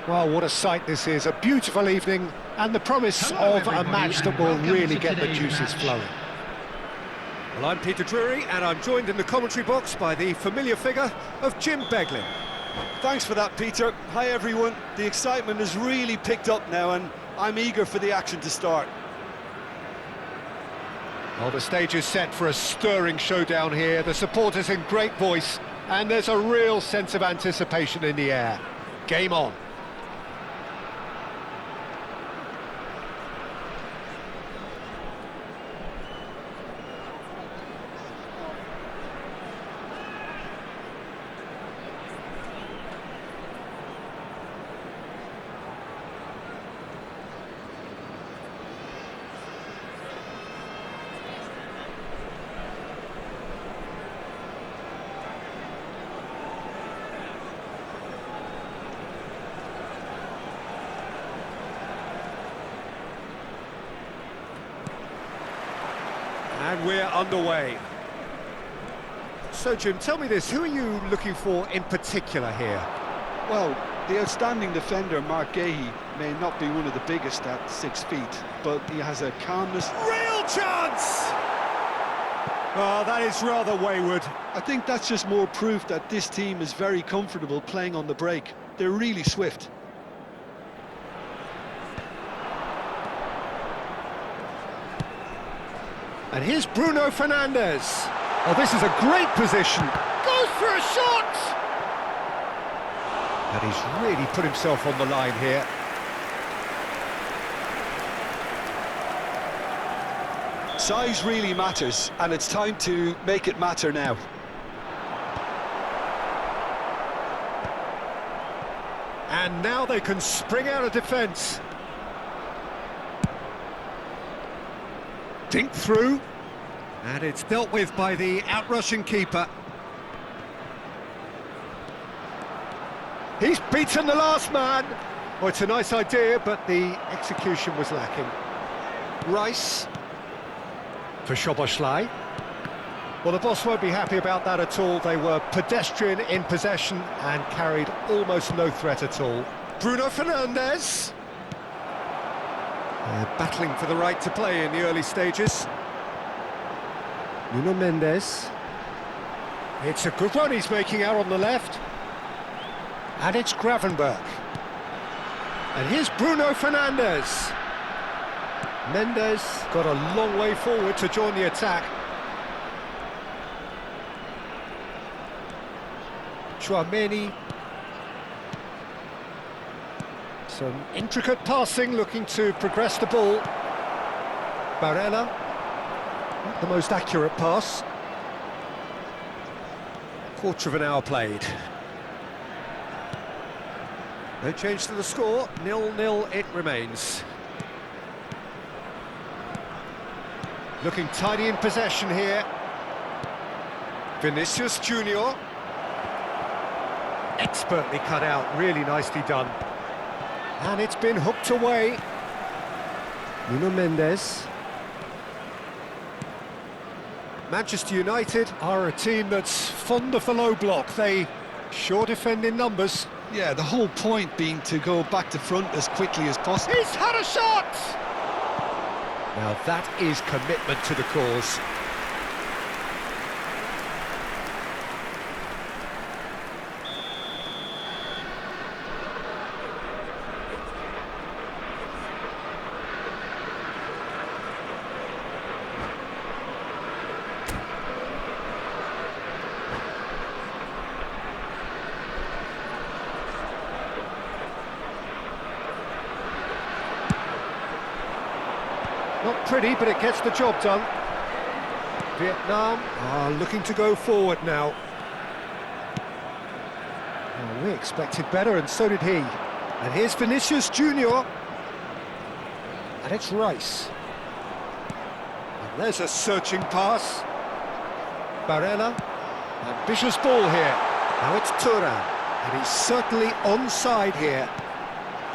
Well, what a sight this is, a beautiful evening and the promise of a match that will really get the juices flowing. Well, I'm Peter Drury and I'm joined in the commentary box by the familiar figure of Jim Beglin. Thanks for that, Peter. Hi everyone. The excitement has really picked up now and I'm eager for the action to start. Well, the stage is set for a stirring showdown here, the supporters in great voice, and there's a real sense of anticipation in the air. Game on. And we're underway. So, Jim, tell me this, who are you looking for in particular here? Well, the outstanding defender, Mark Gahey, may not be one of the biggest at 6 feet, but he has a calmness. Real chance! Oh, that is rather wayward. I think that's just more proof that this team is very comfortable playing on the break. They're really swift. And here's Bruno Fernandes. Oh, this is a great position. Goes for a shot! And he's really put himself on the line here. Size really matters, and it's time to make it matter now. And now they can spring out of defence. Dink through, and it's dealt with by the outrushing keeper. He's beaten the last man. Oh, it's a nice idea, but the execution was lacking. Rice for Potw Lê. Well, the boss won't be happy about that at all. They were pedestrian in possession and carried almost no threat at all. Bruno Fernandes. Battling for the right to play in the early stages. Nuno Mendes. It's a good run he's making out on the left. And it's Gravenberch. And here's Bruno Fernandes. Mendes got a long way forward to join the attack. Chouameni. Some intricate passing, looking to progress the ball. Barella, not the most accurate pass. Quarter of an hour played. No change to the score, 0-0 it remains. Looking tidy in possession here. Vinicius Junior. Expertly cut out, really nicely done. And it's been hooked away. Nuno Mendes. Manchester United are a team that's fond of the low block. They sure defend in numbers. Yeah, the whole point being to go back to front as quickly as possible. He's had a shot! Now that is commitment to the cause. Not pretty, but it gets the job done. Vietnam are looking to go forward now. Oh, we expected better, and so did he. And here's Vinicius Junior. And it's Rice. And there's a searching pass. Barella. Ambitious ball here. Now it's Turan. And he's certainly onside here.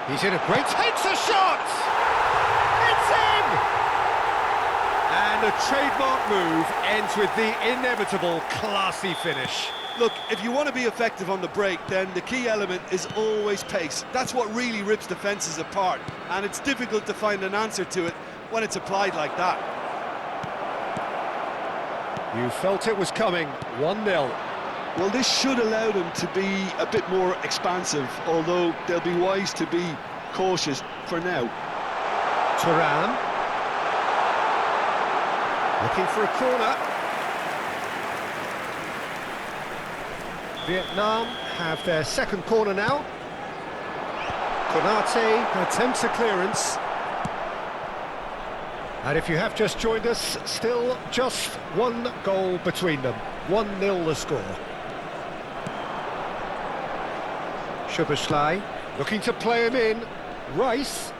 He's in a great... Takes a shot! It's in! And the trademark move ends with the inevitable classy finish. Look, if you want to be effective on the break, then the key element is always pace. That's what really rips defences apart, and it's difficult to find an answer to it when it's applied like that. You felt it was coming, 1-0. Well, this should allow them to be a bit more expansive, although they'll be wise to be cautious for now. Thuram. Looking for a corner. Vietnam have their second corner now. Konate attempts a clearance. And if you have just joined us, still just one goal between them. 1-0 the score. Potw Lê looking to play him in. Rice.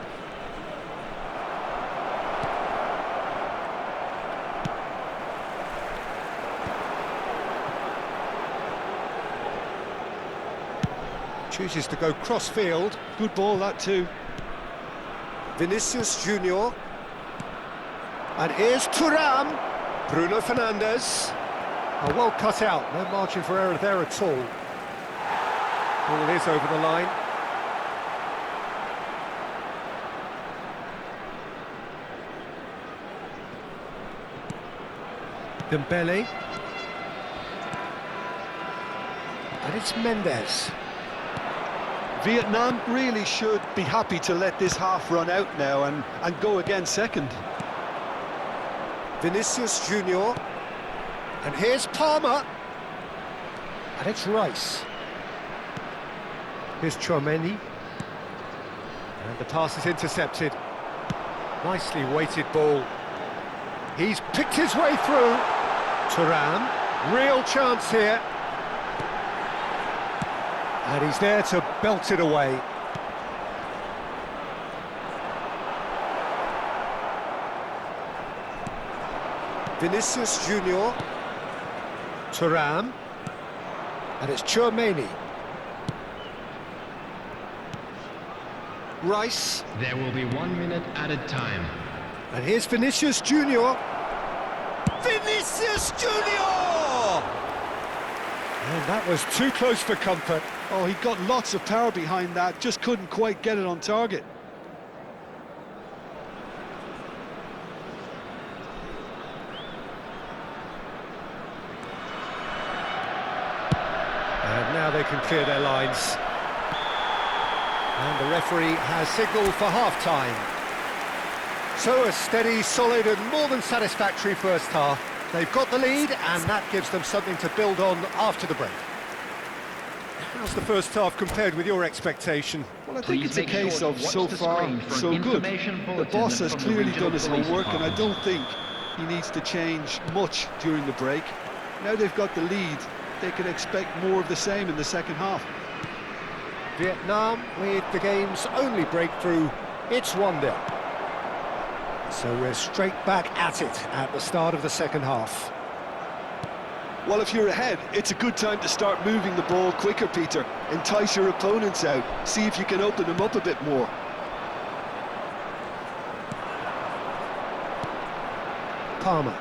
Chooses to go cross-field. Good ball, that too. Vinicius Junior. And here's Thuram. Bruno Fernandes. Oh, well cut out, no margin for error there at all. Ball is over the line. Dembele. And it's Mendes. Vietnam really should be happy to let this half run out now and go again second. Vinicius Junior. And here's Palmer. And it's Rice. Here's Chouameni. And the pass is intercepted. Nicely weighted ball. He's picked his way through. Thuram. Real chance here. And he's there to belt it away. Vinicius Junior. Thuram. And it's Chouameni. Rice. There will be 1 minute added time. And here's Vinicius Junior. Vinicius Junior! And that was too close for comfort. Oh, he got lots of power behind that, just couldn't quite get it on target. And now they can clear their lines. And the referee has signalled for half-time. So a steady, solid and more than satisfactory first half. They've got the lead and that gives them something to build on after the break. How's the first half compared with your expectation? Well, I think it's a case of so far, so good. The boss has clearly done his homework and I don't think he needs to change much during the break. Now they've got the lead, they can expect more of the same in the second half. Vietnam with the game's only breakthrough, it's 1-0. So we're straight back at it at the start of the second half. Well, if you're ahead, it's a good time to start moving the ball quicker, Peter. Entice your opponents out, see if you can open them up a bit more. Palmer.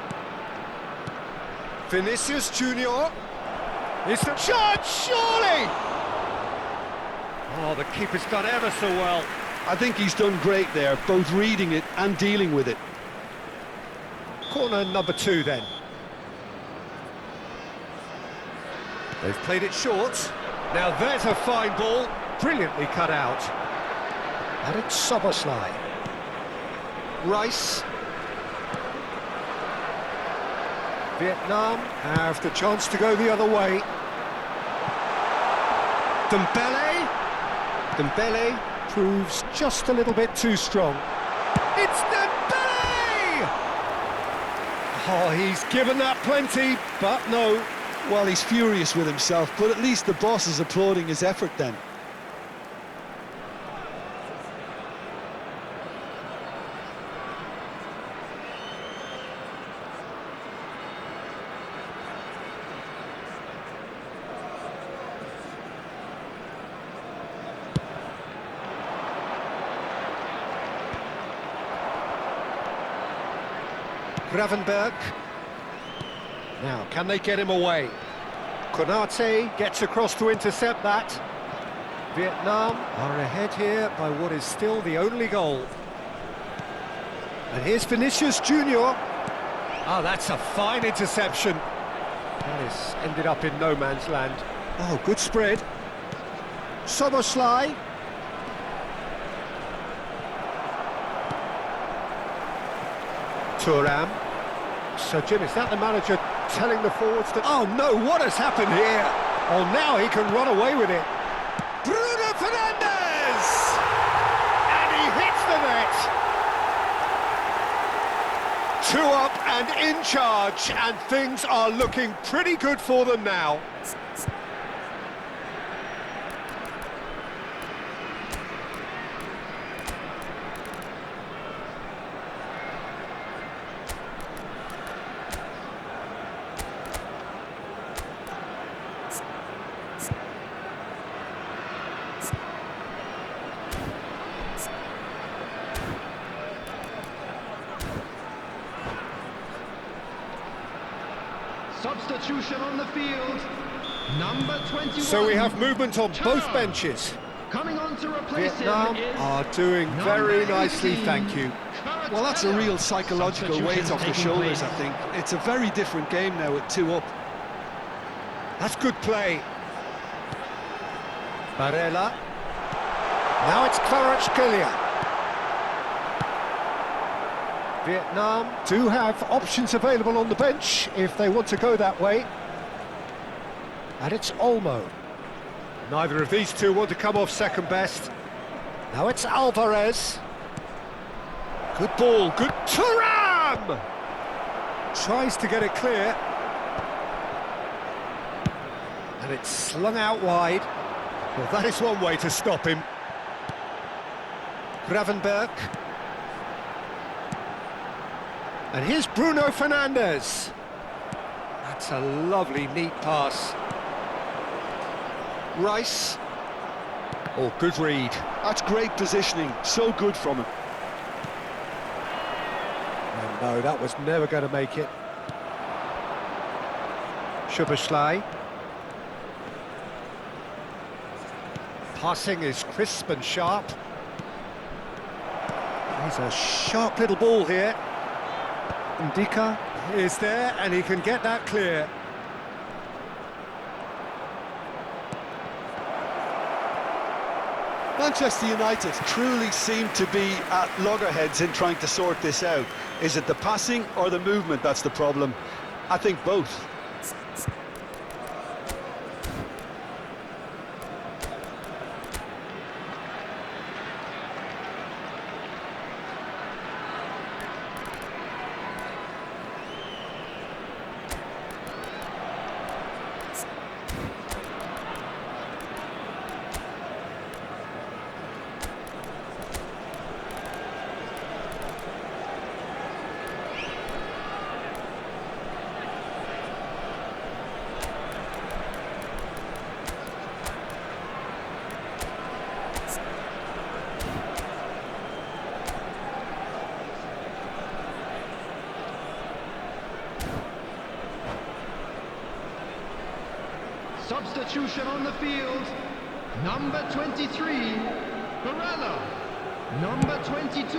Vinicius Junior. It's the shot, surely! Oh, the keeper's done ever so well. I think he's done great there, both reading it and dealing with it. Corner number 2 then. They've played it short. Now there's a fine ball, brilliantly cut out. And it's Potw Lê. Rice. Vietnam have the chance to go the other way. Dembele. Dembele proves just a little bit too strong. It's Dembele! Oh, he's given that plenty, but no. Well, he's furious with himself, but at least the boss is applauding his effort then. Gravenberg. Now, can they get him away? Konate gets across to intercept that. Vietnam are ahead here by what is still the only goal. And here's Vinicius Junior. Oh, that's a fine interception. That is ended up in no man's land. Oh, good spread. Potw Lê. Thuram. So, Jim, is that the manager telling the forwards to... Oh, no, what has happened here? Oh, now he can run away with it. Bruno Fernandes! And he hits the net. 2 up and in charge, and things are looking pretty good for them now. Substitution on the field. Number 21. So we have movement on both benches. Coming on to replace Vietnam him is are doing very nicely, 18. thank you. Well, that's a real psychological weight off the shoulders, I think. It's a very different game now with 2 up. That's good play. Barella. Now it's Kvaratskhelia. Vietnam do have options available on the bench if they want to go that way. And it's Olmo. Neither of these two want to come off second best. Now it's Alvarez. Good ball, good... Thuram! Tries to get it clear. And it's slung out wide. Well, that is one way to stop him. Gravenberg. And here's Bruno Fernandes. That's a lovely, neat pass. Rice. Oh, good read. That's great positioning, so good from him. Oh, no, that was never going to make it. Potw Lê. Passing is crisp and sharp. He's a sharp little ball here. Ndika is there, and he can get that clear. Manchester United truly seem to be at loggerheads in trying to sort this out. Is it the passing or the movement that's the problem? I think both. Substitution on the field. Number 23, Barella. Number 22,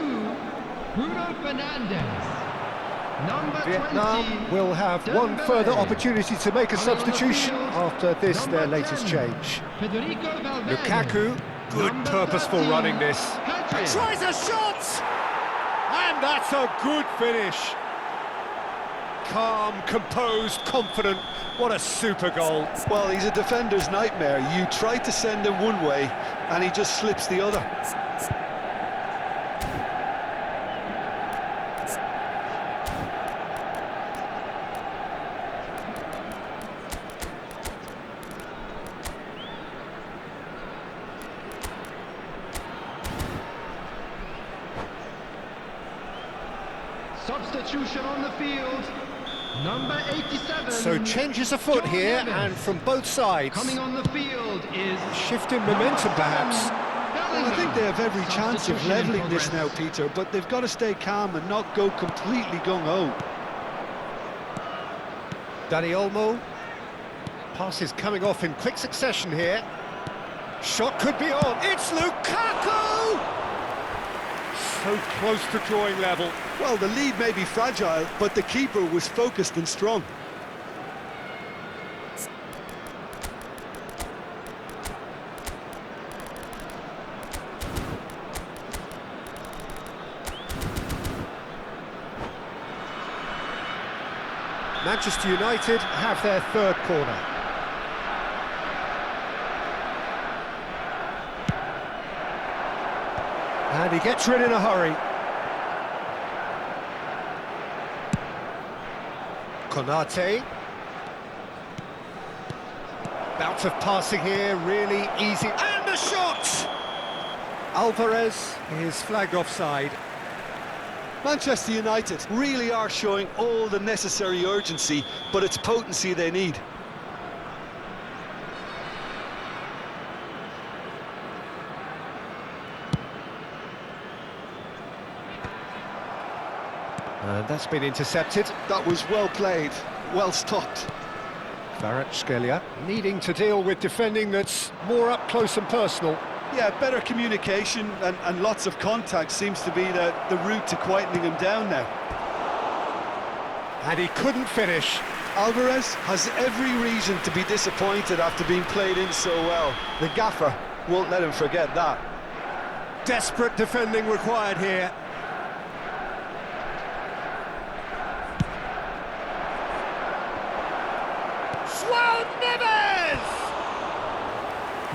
Bruno Fernandes. Number Vietnam 20, will have one further Dembélé. opportunity to make a Coming on the substitution field, after this, their number latest 10, change. Federico Valverde. Lukaku, good Number purposeful 13, running this. Pedri. Tries a shot! And that's a good finish. Calm, composed, confident. What a super goal. Well, he's a defender's nightmare. You try to send him one way, and he just slips the other. Substitution on the field. Number 87. So changes afoot John here, Evans. and from both sides. Coming on the field is Shifting momentum, perhaps. Well, I think they have every chance of Substitution in levelling this now, progress. Peter, but they've got to stay calm and not go completely gung-ho. Dani Olmo. Passes coming off in quick succession here. Shot could be on. It's Lukaku! So close to drawing level. Well, the lead may be fragile, but the keeper was focused and strong. Manchester United have their third corner. And he gets rid in a hurry. Konate. Bout of passing here, really easy. And the shot! Alvarez is flagged offside. Manchester United really are showing all the necessary urgency, but it's potency they need. And that's been intercepted. That was well played, well stopped. Kvaratskhelia needing to deal with defending that's more up close and personal. Yeah, better communication and lots of contact seems to be the route to quietening him down now. And he couldn't finish. Alvarez has every reason to be disappointed after being played in so well. The gaffer won't let him forget that. Desperate defending required here.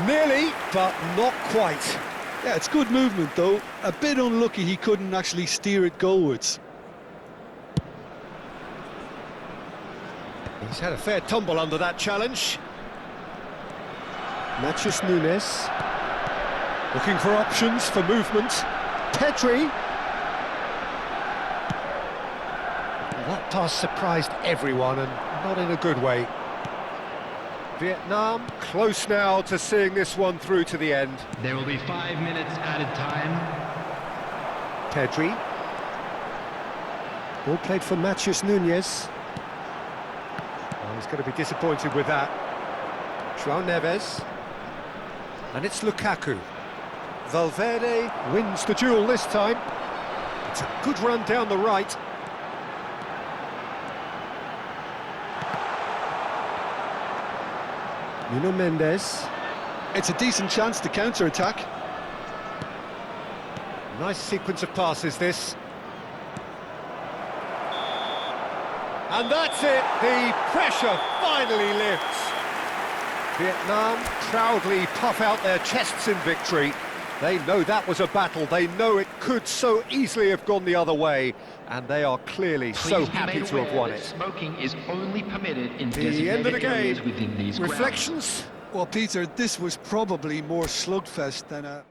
Nearly, but not quite. Yeah, it's good movement though. A bit unlucky he couldn't actually steer it goalwards. He's had a fair tumble under that challenge. Matheus Nunes. Looking for options for movement. Pedri. That pass surprised everyone and not in a good way. Vietnam close now to seeing this one through to the end. There will be 5 minutes added time. Pedri. Ball played for Matheus Nunes. Oh, he's going to be disappointed with that. João Neves. And it's Lukaku. Valverde wins the duel this time. It's a good run down the right. Nuno Mendes. It's a decent chance to counter-attack. Nice sequence of passes, this. And that's it, the pressure finally lifts. Vietnam proudly puff out their chests in victory. They know that was a battle, they know it could so easily have gone the other way, and they are clearly so happy to have won it. Smoking is only permitted in The end of the game. within these Reflections? grounds. Well, Peter, this was probably more slugfest than a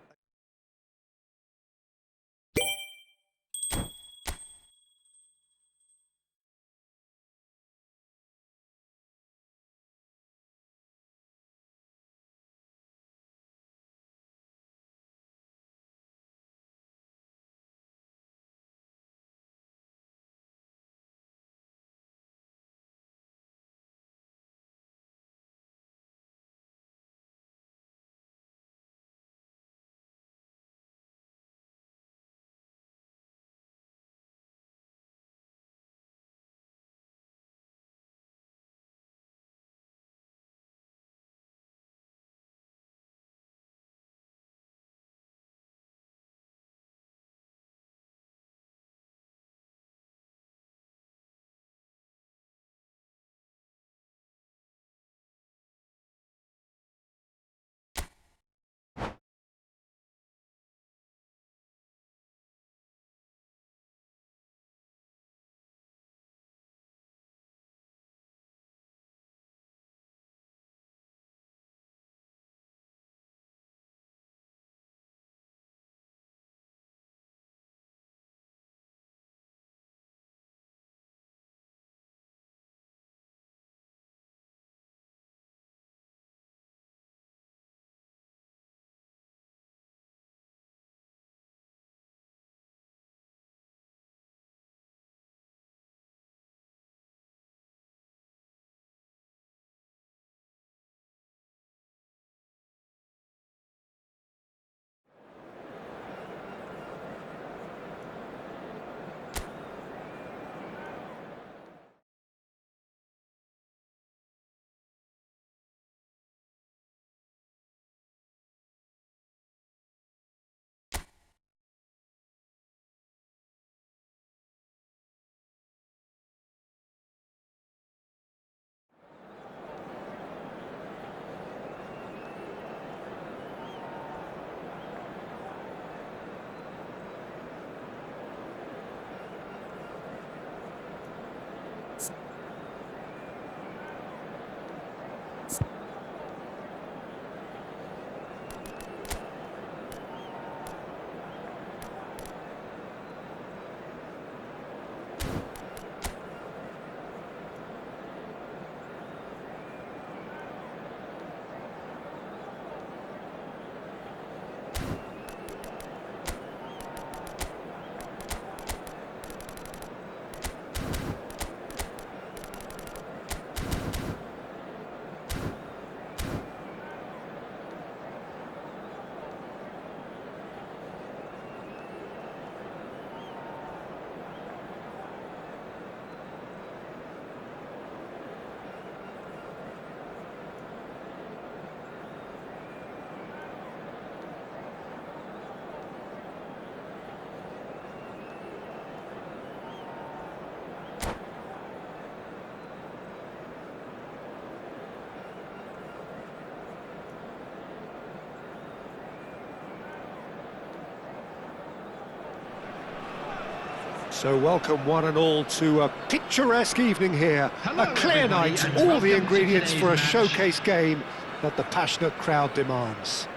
So welcome one and all to a picturesque evening here. Hello, a clear everybody, night, and all welcome the to ingredients today's for a match. showcase game that the passionate crowd demands.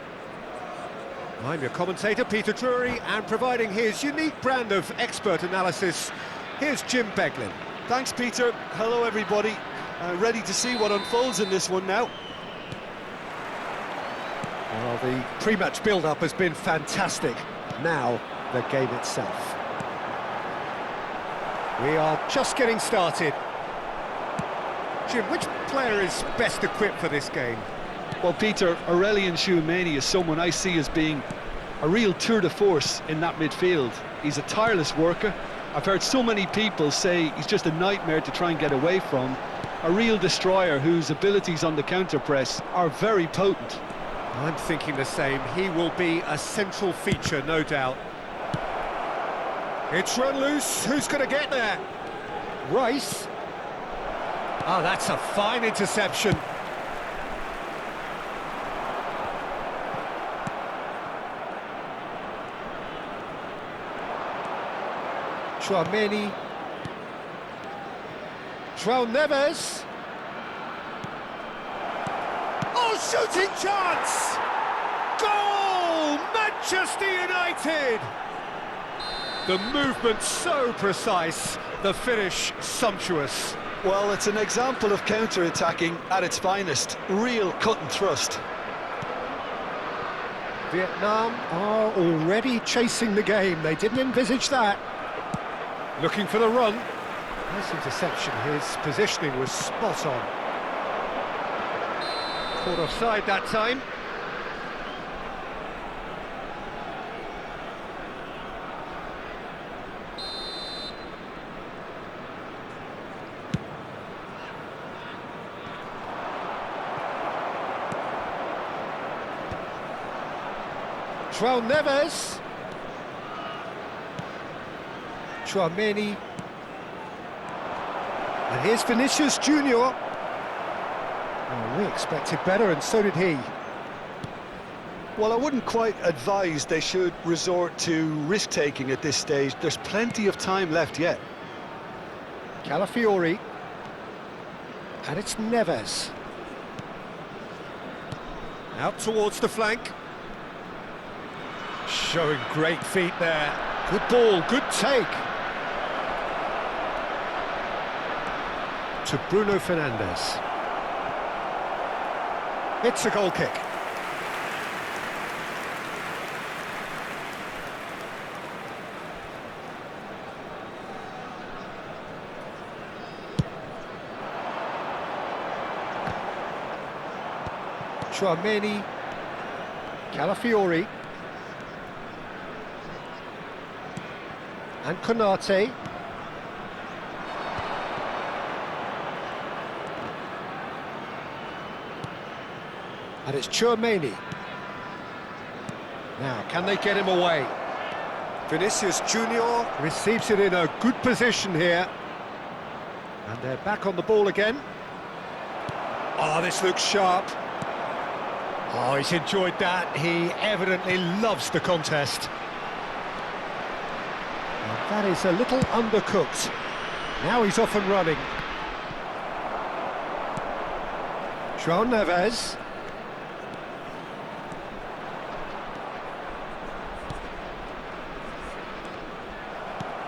I'm your commentator, Peter Drury, and providing his unique brand of expert analysis, here's Jim Beglin. Thanks, Peter. Hello, everybody. Ready to see what unfolds in this one now. Well, the pre-match build-up has been fantastic. Now, the game itself. We are just getting started. Jim, which player is best equipped for this game? Well, Peter, Aurélien Tchouameni is someone I see as being a real tour de force in that midfield. He's a tireless worker. I've heard so many people say he's just a nightmare to try and get away from. A real destroyer whose abilities on the counter-press are very potent. I'm thinking the same. He will be a central feature, no doubt. It's run loose. Who's going to get there? Rice. Oh, that's a fine interception. Tchouameni. João Neves. Oh, shooting chance! Goal! Manchester United! The movement so precise, the finish sumptuous. Well, it's an example of counter-attacking at its finest. Real cut and thrust. Vietnam are already chasing the game. They didn't envisage that. Looking for the run. Nice interception. His positioning was spot on. Caught offside that time. João Neves. Tchouameni. And here's Vinicius Junior. Oh, we expected better, and so did he. Well, I wouldn't quite advise they should resort to risk-taking at this stage. There's plenty of time left yet. Calafiori. And it's Neves. Out towards the flank. Showing great feet there. Good ball, good take. To Bruno Fernandes. It's a goal kick. Tchouameni. Calafiori. And Konate. And it's Tchouameni. Now, can they get him away? Vinicius Junior receives it in a good position here. And they're back on the ball again. Oh, this looks sharp. Oh, he's enjoyed that. He evidently loves the contest. That is a little undercooked. Now he's off and running. João Neves.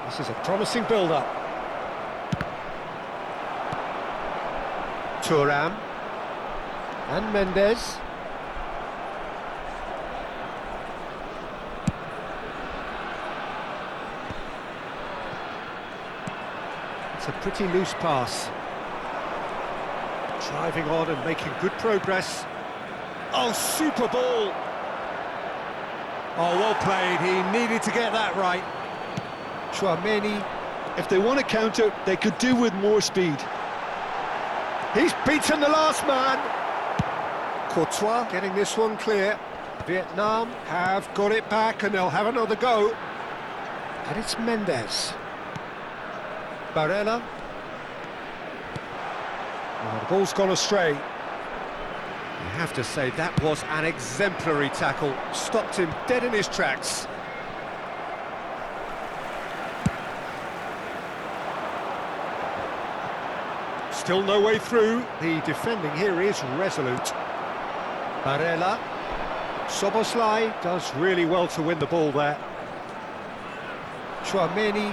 This is a promising build-up. Thuram. And Mendes. A pretty loose pass. Driving on and making good progress. Oh, super ball! Oh, well played. He needed to get that right. Tchouameni. If they want to counter, they could do with more speed. He's beaten the last man. Courtois getting this one clear. Vietnam have got it back and they'll have another go. And it's Mendes. Barella. Oh, the ball's gone astray. You have to say that was an exemplary tackle. Stopped him dead in his tracks. Still no way through. The defending here is resolute. Barella. Potw Lê does really well to win the ball there. Tchouaméni.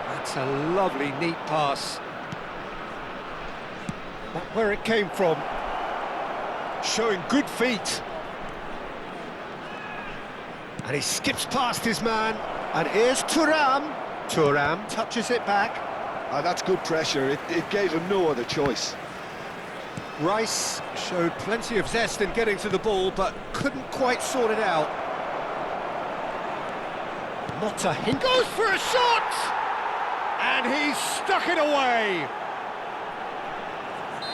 That's a lovely, neat pass. Not where it came from. Showing good feet. And he skips past his man. And here's Thuram. Thuram touches it back. That's good pressure. It gave him no other choice. Rice showed plenty of zest in getting to the ball, but couldn't quite sort it out. Potw Lê goes for a shot! And he's stuck it away!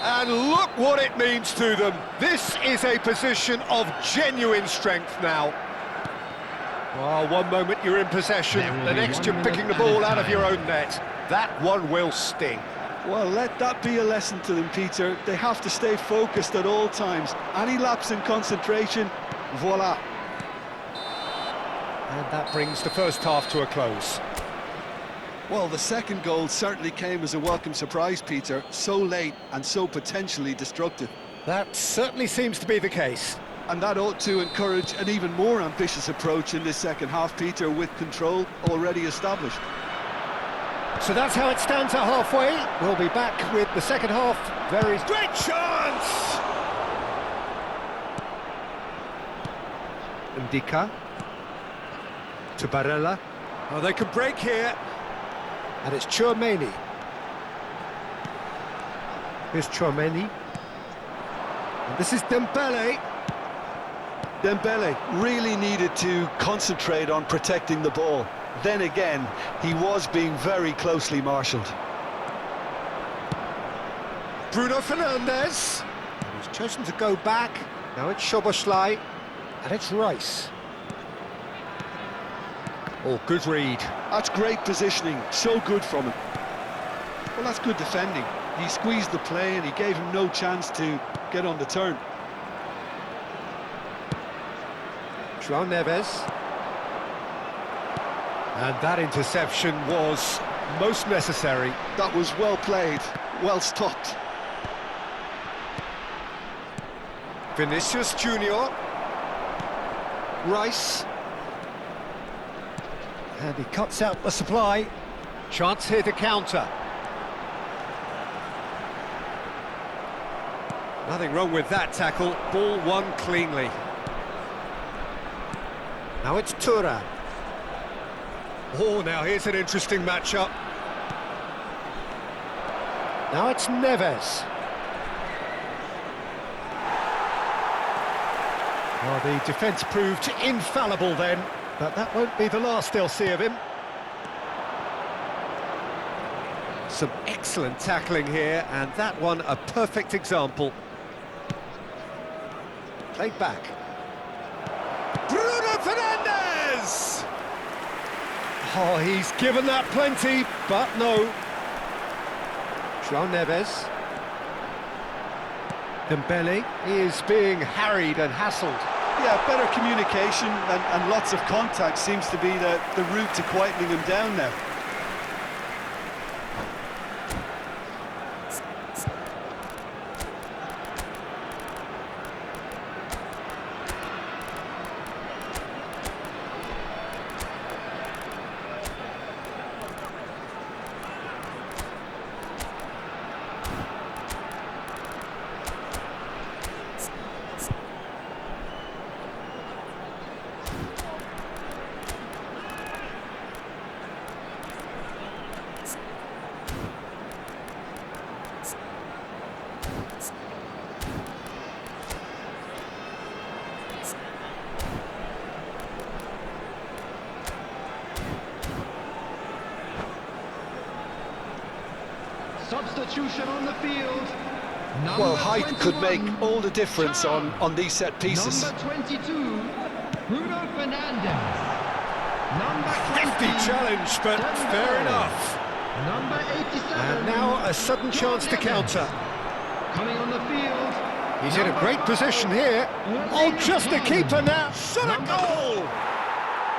And look what it means to them. This is a position of genuine strength now. Well, one moment you're in possession, the next you're picking the ball out of your own net. That one will sting. Well, let that be a lesson to them, Peter. They have to stay focused at all times. Any lapse in concentration, voila. And that brings the first half to a close. Well, the second goal certainly came as a welcome surprise, Peter. So late and so potentially destructive. That certainly seems to be the case. And that ought to encourage an even more ambitious approach in this second half, Peter, with control already established. So that's how it stands at halfway. We'll be back with the second half. Very great chance! Ndika to Barella. Oh, they can break here. And it's Tchouaméni. Here's Tchouaméni. And this is Dembélé. Dembélé really needed to concentrate on protecting the ball. Then again, he was being very closely marshalled. Bruno Fernandes. He's chosen to go back. Now it's Potw Lê. And it's Rice. Oh, good read. That's great positioning, so good from him. Well, that's good defending. He squeezed the play and he gave him no chance to get on the turn. João Neves. And that interception was most necessary. That was well played, well stopped. Vinicius Junior. Rice. And he cuts out the supply. Chance here to counter. Nothing wrong with that tackle. Ball won cleanly. Now it's Thuram. Oh, now here's an interesting matchup. Now it's Neves. Well, the defence proved infallible then, but that won't be the last they'll see of him. Some excellent tackling here, and that one a perfect example. Played back. Bruno Fernandes! Oh, he's given that plenty, but no. João Neves. Dembélé is being harried and hassled. Yeah, better communication and lots of contact seems to be the route to quietening him down now. Substitution on the field. Well, height could make all the difference on these set pieces. Number 22, Bruno Fernandes. Number 50 20, challenge, but fair enough. Number 87. And now a sudden chance to counter. Coming on the field. He's in a great position here. Oh, just a keeper now. Shot a goal!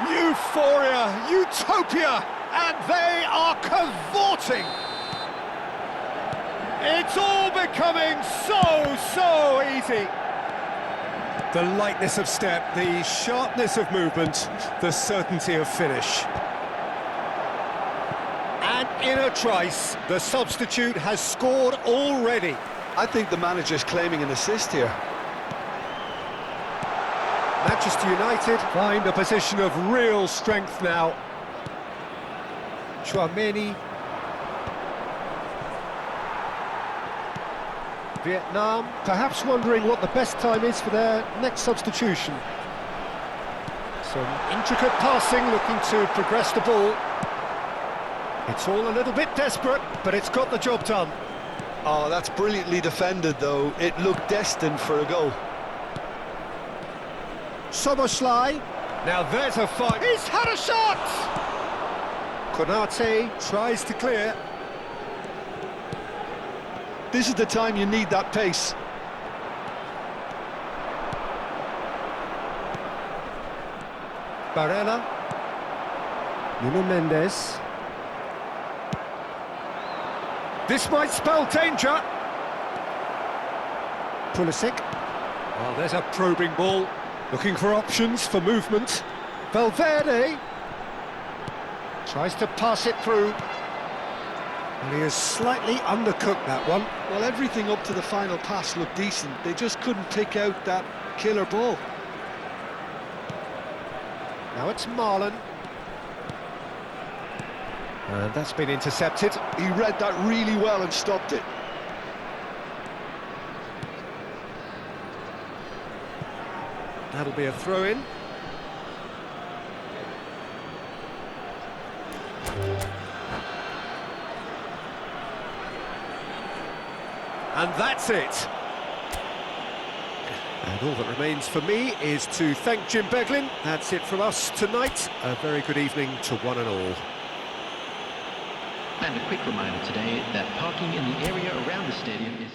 Euphoria, utopia, and they are cavorting. It's all becoming so easy. The lightness of step, the sharpness of movement, the certainty of finish. And in a trice, the substitute has scored already. I think the manager's claiming an assist here. Manchester United find a position of real strength now. Chouameni. Vietnam, perhaps wondering what the best time is for their next substitution. Some intricate passing, looking to progress the ball. It's all a little bit desperate, but it's got the job done. Oh, that's brilliantly defended, though. It looked destined for a goal. Soboslai. Now there's a fight. He's had a shot! Konate tries to clear. This is the time you need that pace. Barella. Nuno Mendes. This might spell danger. Pulisic. Well, there's a probing ball. Looking for options for movement. Valverde. Tries to pass it through. And he has slightly undercooked that one. Well, everything up to the final pass looked decent. They just couldn't pick out that killer ball. Now it's Marlon. And that's been intercepted. He read that really well and stopped it. That'll be a throw-in. And that's it. And all that remains for me is to thank Jim Beglin. That's it from us tonight. A very good evening to one and all. And a quick reminder today that parking in the area around the stadium is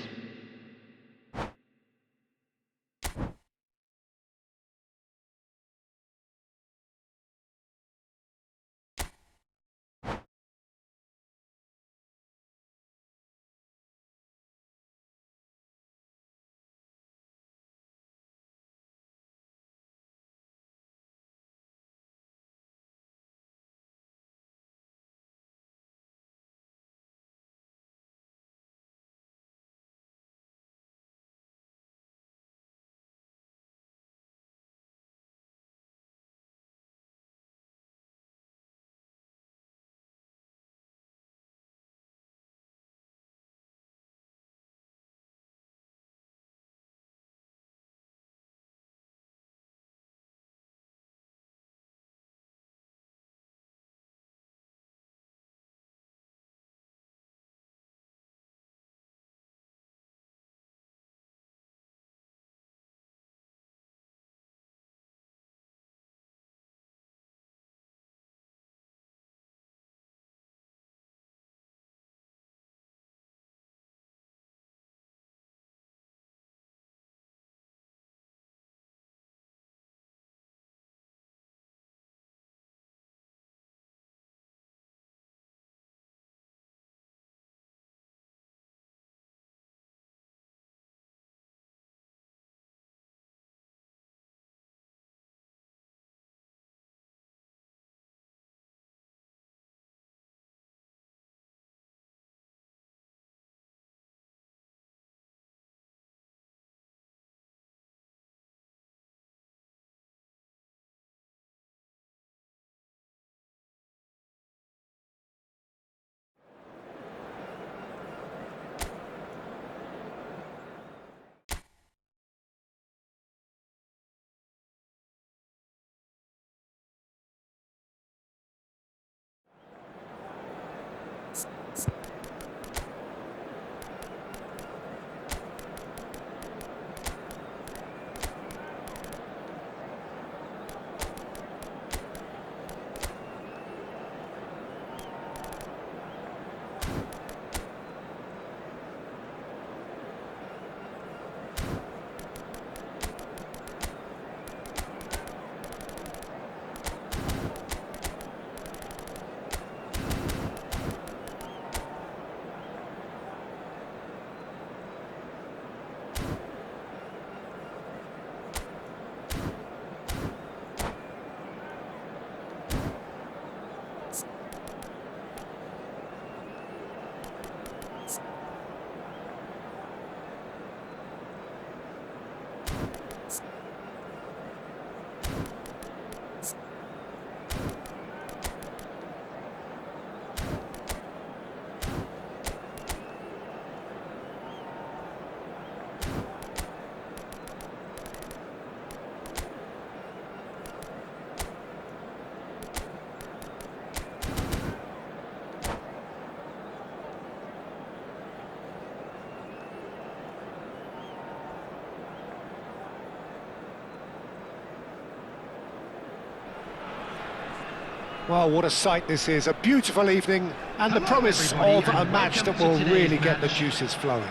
Well, what a sight this is. A beautiful evening and the Hello, promise everybody, of a and match welcome that to will today's really get the match. juices flowing.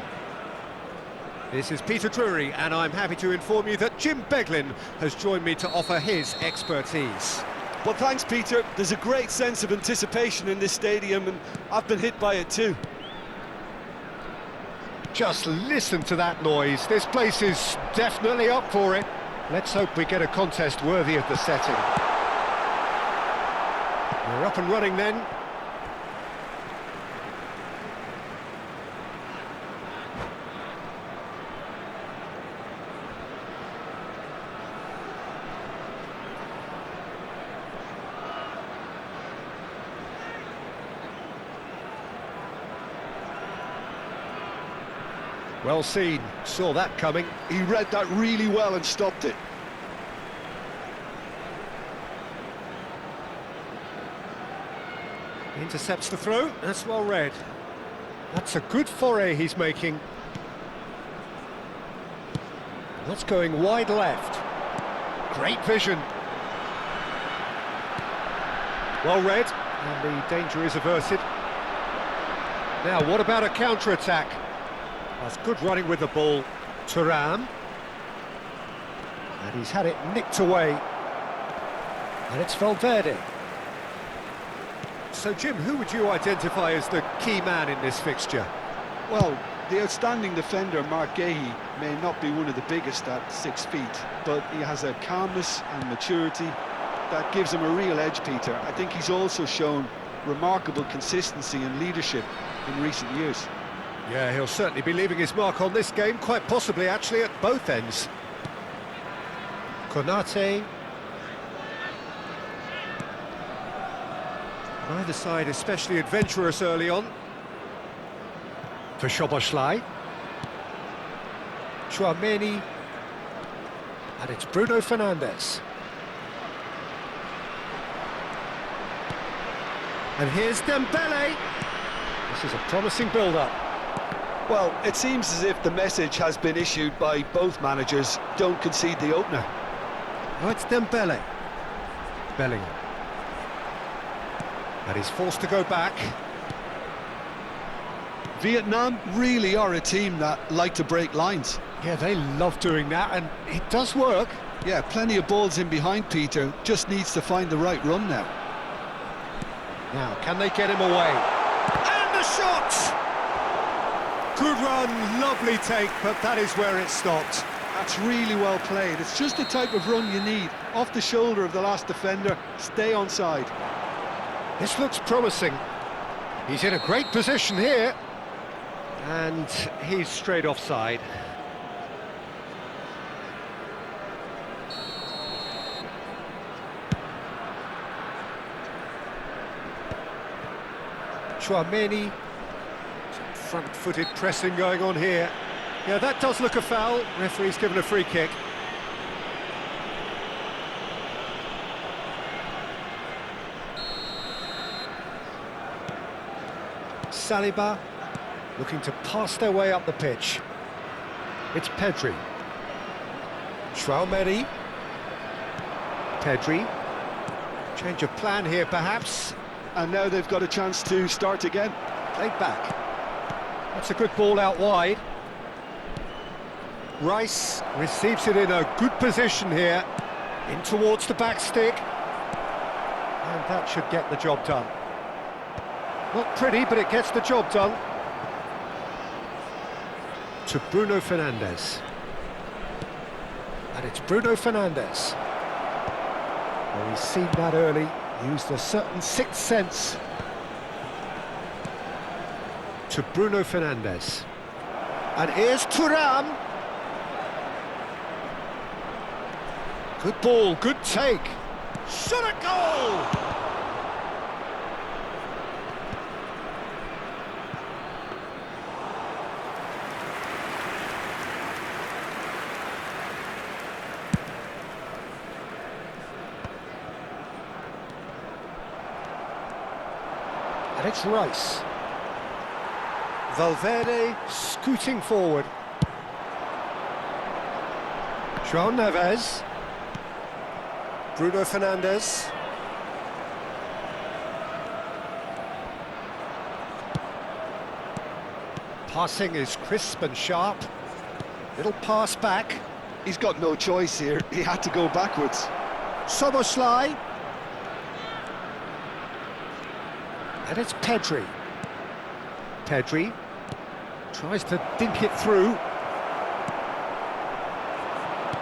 This is Peter Drury, and I'm happy to inform you that Jim Beglin has joined me to offer his expertise. Well, thanks, Peter. There's a great sense of anticipation in this stadium, and I've been hit by it too. Just listen to that noise. This place is definitely up for it. Let's hope we get a contest worthy of the setting. We're up and running then. Well seen, saw that coming. He read that really well and stopped it. Intercepts the throw, that's well read. That's a good foray he's making. That's going wide left. Great vision. Well read, and the danger is averted. Now, what about a counter-attack? That's good running with the ball. Thuram. And he's had it nicked away. And it's Valverde. So, Jim, who would you identify as the key man in this fixture? Well, the outstanding defender, Mark Gahey, may not be one of the biggest at 6 feet, but he has a calmness and maturity that gives him a real edge, Peter. I think he's also shown remarkable consistency and leadership in recent years. Yeah, he'll certainly be leaving his mark on this game, quite possibly actually at both ends. Konate. Neither side especially adventurous early on. For Potw Lê. Chouameni. And it's Bruno Fernandes. And here's Dembele. This is a promising build-up. Well, it seems as if the message has been issued by both managers: don't concede the opener. Oh, it's Dembele. Bellingham. And he's forced to go back. Vietnam really are a team that like to break lines. Yeah, they love doing that, and it does work. Yeah, plenty of balls in behind, Peter. Just needs to find the right run now. Now, can they get him away? And the shot! Good run, lovely take, but that is where it stopped. That's really well played. It's just the type of run you need. Off the shoulder of the last defender, stay onside. This looks promising. He's in a great position here. And he's straight offside. Chouameni. Some front-footed pressing going on here. Yeah, that does look a foul. Referee's given a free kick. Saliba looking to pass their way up the pitch. It's Pedri. Chouameni. Pedri. Change of plan here, perhaps. And now they've got a chance to start again. Played back. That's a good ball out wide. Rice receives it in a good position here. In towards the back stick. And that should get the job done. Not pretty, but it gets the job done. To Bruno Fernandes. And it's Bruno Fernandes. Well, he's seen that early, used a certain sixth sense. To Bruno Fernandes. And here's Thuram. Good ball, good take. Shot a goal! And it's Rice. Valverde scooting forward. João Neves. Bruno Fernandes. Passing is crisp and sharp. Little pass back. He's got no choice here. He had to go backwards. Potw Lê. And it's Pedri. Pedri tries to dink it through.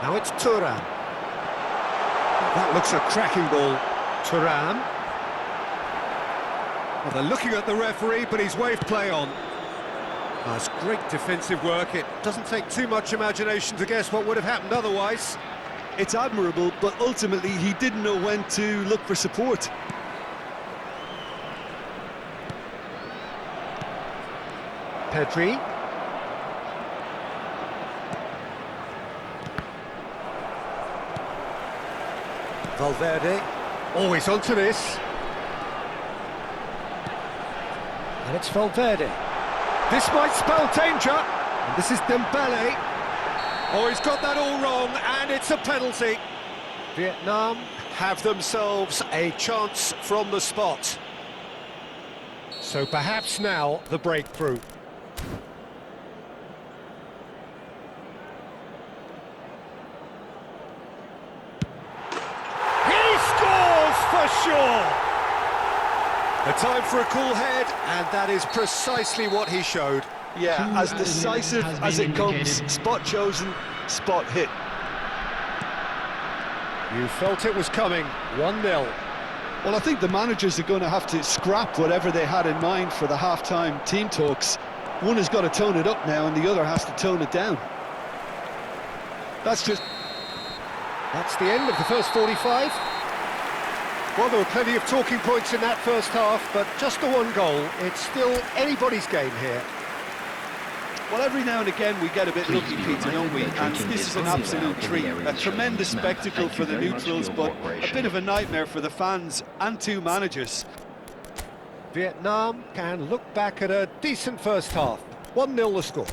Now it's Thuram. That looks a cracking ball. Thuram. Well, they're looking at the referee, but he's waved play on. That's great defensive work. It doesn't take too much imagination to guess what would have happened otherwise. It's admirable, but ultimately he didn't know when to look for support. Pedri. Valverde. Always onto this. And it's Valverde. This might spell danger. And this is Dembele. Oh, he's got that all wrong, and it's a penalty. Vietnam Have themselves a chance from the spot. So perhaps now the breakthrough. He scores for sure! A time for a cool head, and that is precisely what he showed. Yeah, as decisive as it comes. Spot chosen, spot hit. You felt it was coming. 1-0. Well, I think the managers are going to have to scrap whatever they had in mind for the half-time team talks. One has got to tone it up now, and the other has to tone it down. That's the end of the first 45. Well, there were plenty of talking points in that first half, but just the one goal. It's still anybody's game here. Well, every now and again we get a bit lucky, Peter, don't we? And this is an absolute treat. A tremendous spectacle for the neutrals, but a bit of a nightmare for the fans and two managers. Vietnam can look back at a decent first half. 1-0 the score.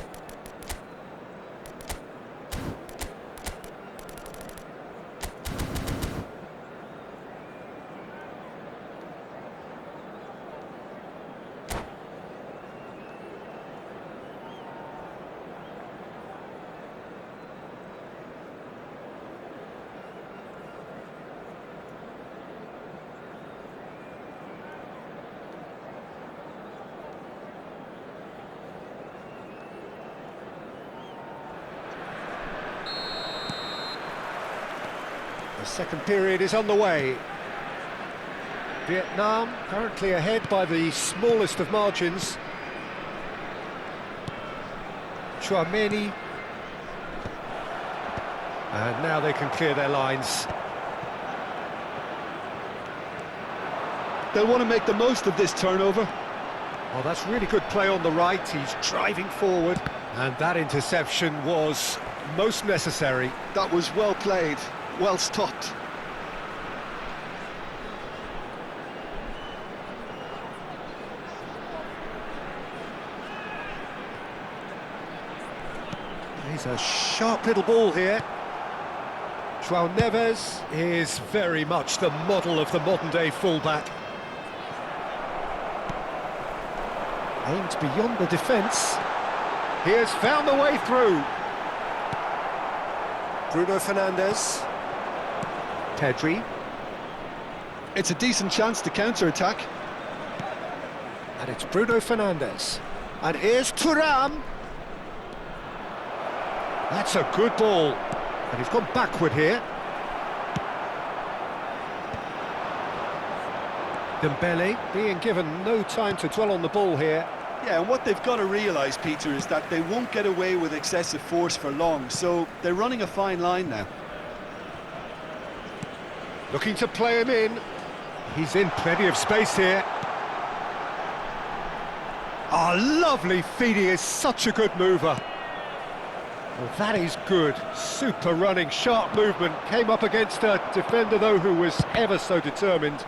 The second period is on the way. Vietnam currently ahead by the smallest of margins. Chouameni. And now they can clear their lines. They'll want to make the most of this turnover. Oh, that's really good play on the right. He's driving forward. And that interception was most necessary. That was well played, well stopped. He's a sharp little ball here. João Neves is very much the model of the modern-day fullback. Aimed beyond the defence. He has found the way through. Bruno Fernandes. Pedri. It's a decent chance to counter-attack. And it's Bruno Fernandes. And here's Thuram. That's a good ball. And he's gone backward here. Dembele being given no time to dwell on the ball here. Yeah, and what they've got to realise, Peter, is that they won't get away with excessive force for long, so they're running a fine line now. Looking to play him in. He's in plenty of space here. Oh, lovely feed. He is such a good mover. Well, that is good. Super running, sharp movement. Came up against a defender, though, who was ever so determined.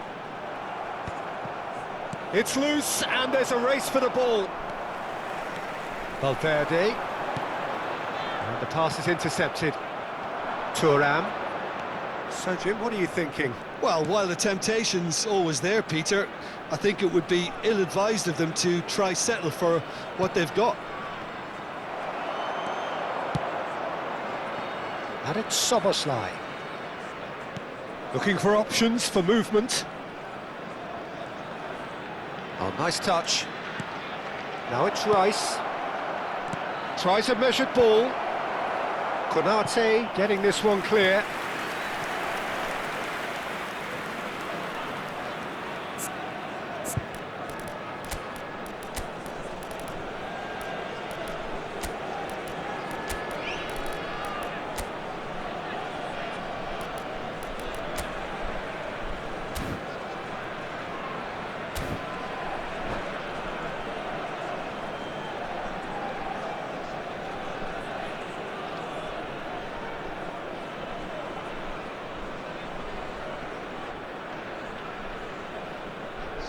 It's loose, and there's a race for the ball. Valverde. And the pass is intercepted. Thuram. So, Jim, what are you thinking? Well, while the temptation's always there, Peter, I think it would be ill-advised of them to try settle for what they've got. And it's Potw Lê. Looking for options for movement. Oh, nice touch. Now it's Rice. Tries a measured ball. Konate getting this one clear.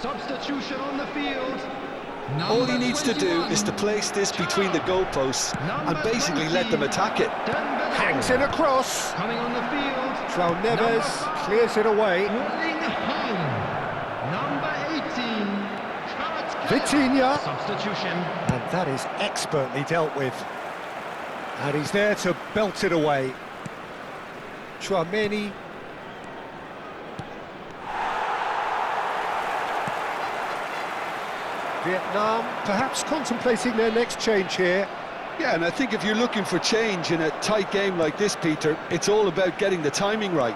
Substitution on the field. All he needs to do is to place this between the goalposts and basically let them attack it. Hangs it across. Coming on the field. João Neves clears it away. Number 18. Vitinha. Substitution. And that is expertly dealt with. And he's there to belt it away. Chouameni. Vietnam perhaps contemplating their next change here. Yeah, and I think if you're looking for change in a tight game like this, Peter, it's all about getting the timing right.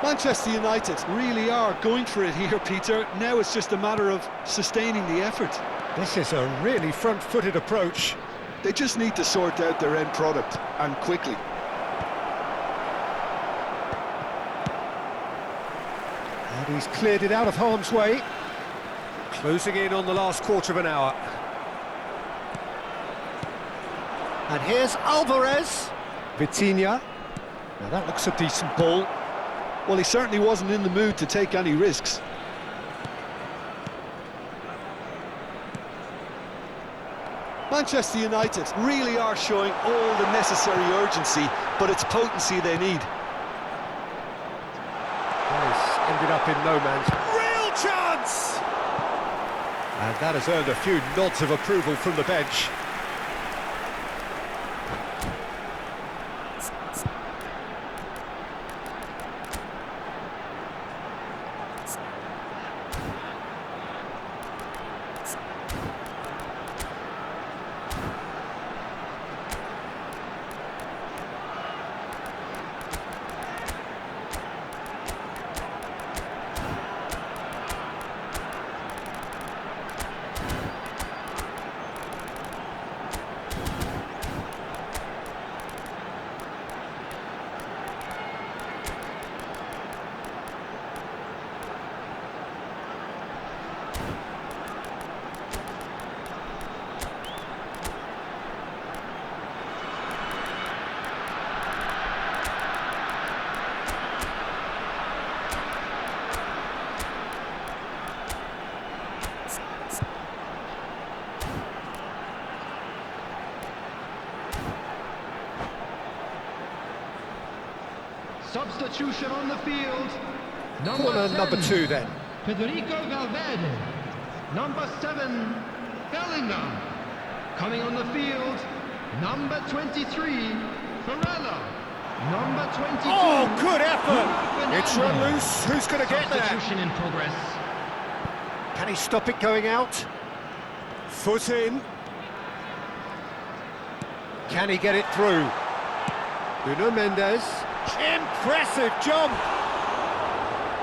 Manchester United really are going for it here, Peter. Now it's just a matter of sustaining the effort. This is a really front-footed approach. They just need to sort out their end product, and quickly. And he's cleared it out of harm's way. Closing in on the last quarter of an hour. And here's Alvarez. Vitinha. Now that looks a decent ball. Well, he certainly wasn't in the mood to take any risks. Manchester United really are showing all the necessary urgency, but it's potency they need. He's ended up in no man's. Real chance! And that has earned a few nods of approval from the bench. Substitution on the field. Corner number 2 then. Federico Valverde. Number 7, Bellingham. Coming on the field, number 23, Varela. Number 22. Oh, good effort! It's run loose. Who's going to get there? Substitution in progress. Can he stop it going out? Foot in. Can he get it through? Nuno Mendes. Impressive jump!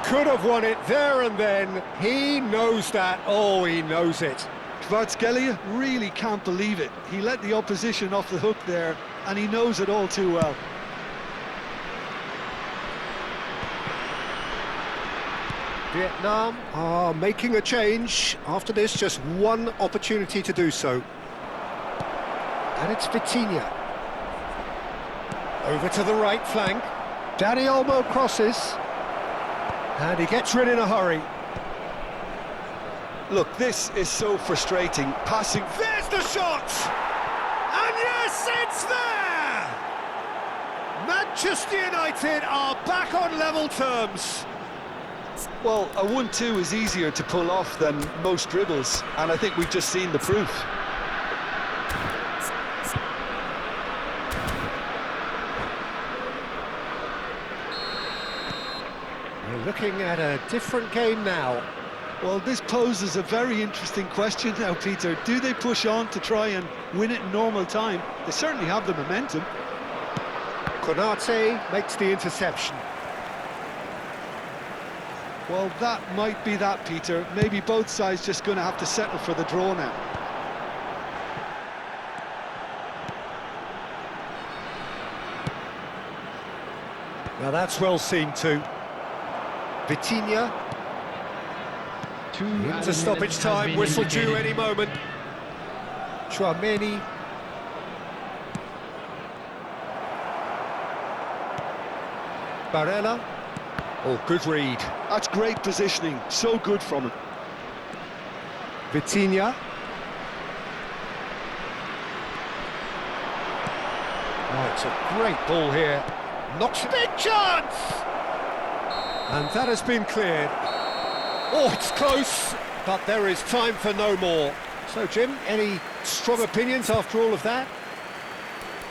Could have won it there and then. He knows that. Oh, he knows it. Kvaratskhelia really can't believe it. He let the opposition off the hook there, and he knows it all too well. Vietnam are making a change. After this, just one opportunity to do so. And it's Vitinha. Over to the right flank. Dani Olmo crosses. And he gets rid in a hurry. Look, this is so frustrating. Passing. There's the shot! And yes, it's there! Manchester United are back on level terms. Well, a 1-2 is easier to pull off than most dribbles, and I think we've just seen the proof. Looking at a different game now. Well, this poses a very interesting question now, Peter. Do they push on to try and win it in normal time? They certainly have the momentum. Konate makes the interception. Well, that might be that, Peter. Maybe both sides just going to have to settle for the draw now. Now that's well seen too. Vitinha. Into stoppage time, whistle due any moment. Chouameni. Barella. Oh, good read. That's great positioning. So good from him. Vitinha. Oh, it's a great ball here. Knocks it in, chance! And that has been cleared. Oh, it's close, but there is time for no more. So, Jim, any strong opinions after all of that?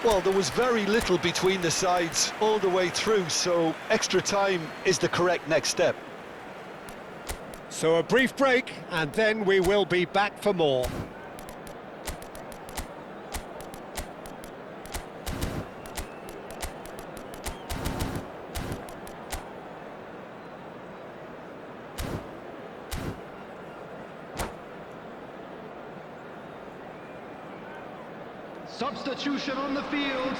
Well, there was very little between the sides all the way through, so extra time is the correct next step. So a brief break, and then we will be back for more. Substitution on the field.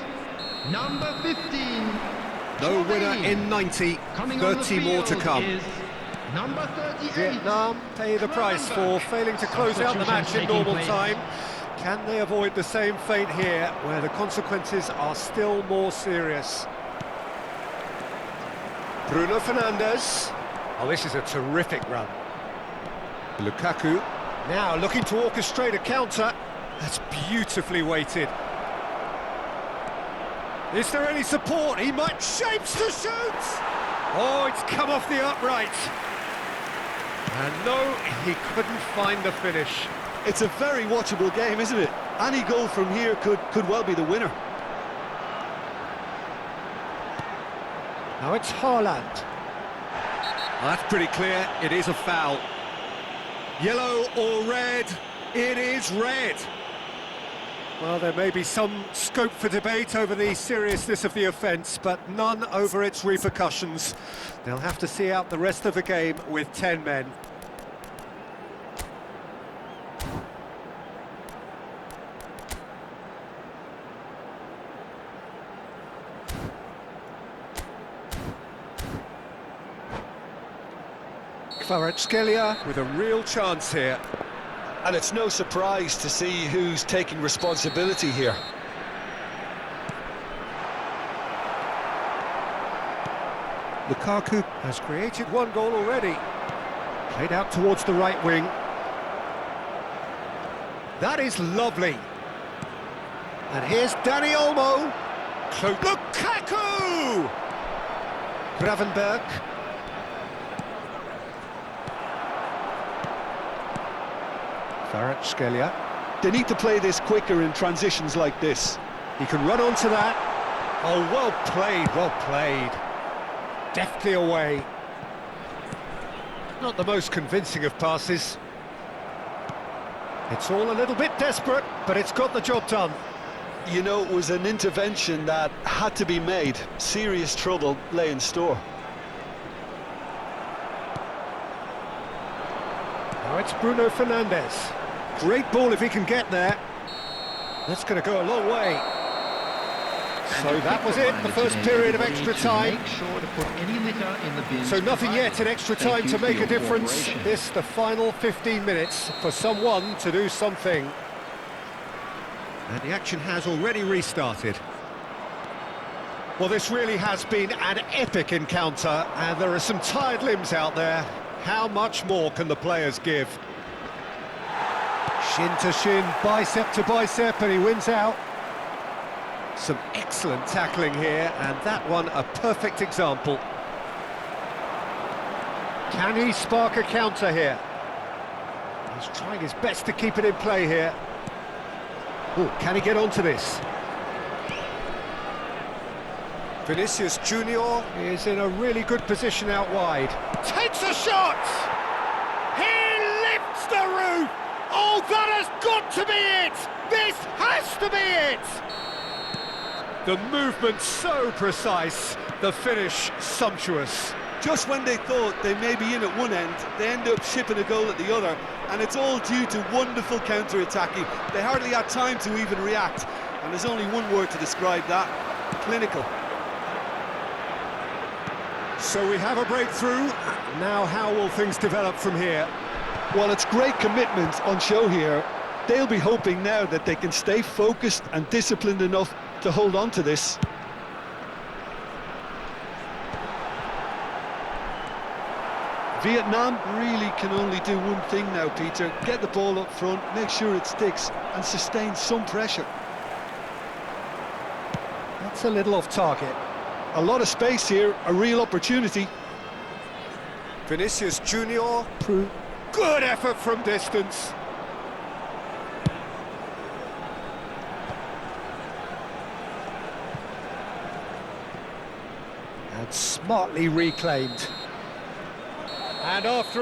Number 15. No winner in 90, Coming on the 30 more to field come. is number 38. Vietnam pay the price for failing to close out the match in normal time. Can they avoid the same fate here, where the consequences are still more serious? Bruno Fernandes. Oh, this is a terrific run. Lukaku. Now looking to orchestrate a counter. That's beautifully weighted. Is there any support? He might shapes to shoot! Oh, it's come off the upright. And no, he couldn't find the finish. It's a very watchable game, isn't it? Any goal from here could well be the winner. Now it's Haaland. Well, that's pretty clear, it is a foul. Yellow or red? It is red. Well, there may be some scope for debate over the seriousness of the offence, but none over its repercussions. They'll have to see out the rest of the game with 10 men. Kvaratskhelia with a real chance here. And it's no surprise to see who's taking responsibility here. Lukaku has created one goal already. Played out towards the right wing. That is lovely. And here's Dani Olmo. Lukaku! Gravenberg. Kvaratskhelia. They need to play this quicker in transitions like this. He can run onto that. Oh, well played, well played. Deftly away. Not the most convincing of passes. It's all a little bit desperate, but it's got the job done. You know, it was an intervention that had to be made. Serious trouble lay in store. Now it's Bruno Fernandes. Great ball if he can get there. That's going to go a long way. So that was it, the first period of extra time. So nothing yet in extra time to make a difference. This, the final 15 minutes for someone to do something. And the action has already restarted. Well, this really has been an epic encounter, and there are some tired limbs out there. How much more can the players give? Shin to shin, bicep to bicep, and he wins out. Some excellent tackling here, and that one a perfect example. Can he spark a counter here? He's trying his best to keep it in play here. Oh, can he get onto this? Vinicius Junior is in a really good position out wide. Takes a shot! He lifts the roof! Oh, that has got to be it! This has to be it! The movement so precise, the finish sumptuous. Just when they thought they may be in at one end, they end up shipping a goal at the other, and it's all due to wonderful counter-attacking. They hardly had time to even react, and there's only one word to describe that: clinical. So we have a breakthrough. Now how will things develop from here? Well, it's great commitment on show here. They'll be hoping now that they can stay focused and disciplined enough to hold on to this. Vietnam really can only do one thing now, Peter: get the ball up front, make sure it sticks, and sustain some pressure. That's a little off target. A lot of space here, a real opportunity. Vinicius Junior, good effort from distance. And smartly reclaimed. And after